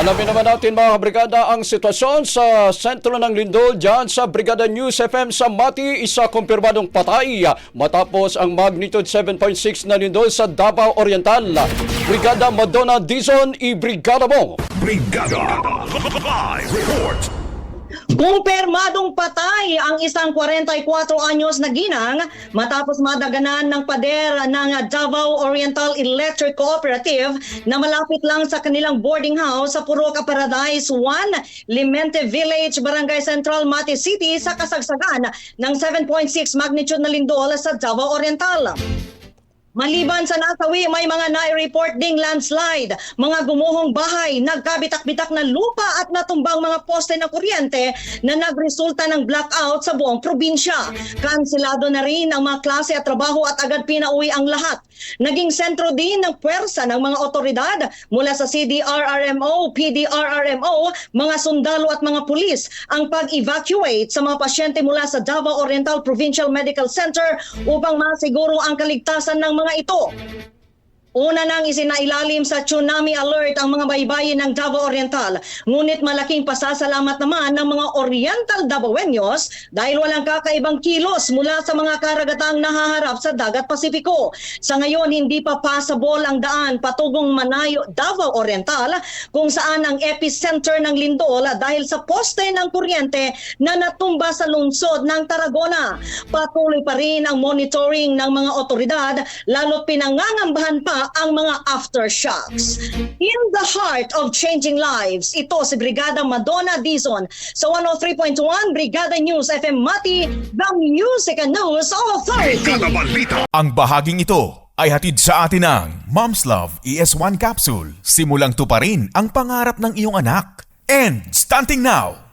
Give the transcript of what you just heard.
Alamin naman natin mga kabrigada ang sitwasyon sa sentro ng lindol dyan sa Brigada News FM sa Mati. Isa kumpirmadong patay matapos ang magnitude 7.6 na lindol sa Davao Oriental. Brigada Madonna Dizon, i-brigada mo! Brigada Live Report. Kumpirmadong patay ang isang 44 anyos na ginang matapos madaganan ng pader ng Davao Oriental Electric Cooperative na malapit lang sa kanilang boarding house sa Puroca Paradise 1, Limente Village, Barangay Central, Mati City sa kasagsagan ng 7.6 magnitude na lindol sa Davao Oriental. Maliban sa nasawi, may mga nai-report ding landslide, mga gumuhong bahay, nagkabitak-bitak na lupa at natumbang mga poste ng kuryente na nagresulta ng blackout sa buong probinsya. Kanselado na rin ang mga klase at trabaho at agad pinauwi ang lahat. Naging sentro din ng puwersa ng mga otoridad mula sa CDRRMO, PDRRMO, mga sundalo at mga pulis ang pag-evacuate sa mga pasyente mula sa Davao Oriental Provincial Medical Center upang masiguro ang kaligtasan ng mga ito. Una nang isinailalim sa tsunami alert ang mga baybayin ng Davao Oriental. Ngunit malaking pasasalamat naman ng mga Oriental Davaoeños dahil walang kakaibang kilos mula sa mga karagatang nahaharap sa Dagat Pasipiko. Sa ngayon, hindi pa passable ang daan patungong Manayo, Davao Oriental kung saan ang epicenter ng lindol dahil sa poste ng kuryente na natumba sa lungsod ng Tarragona. Patuloy pa rin ang monitoring ng mga otoridad lalo't pinangangambahan pa ang mga aftershocks. In the heart of changing lives, ito si Brigada Madonna Dizon sa 103.1 Brigada News FM Mati, the Music and News Authority. Brigada Balita. Ang bahaging ito ay hatid sa atin ng Mom's Love ES1 Capsule. Simulang tuparin ang pangarap ng iyong anak. And starting now,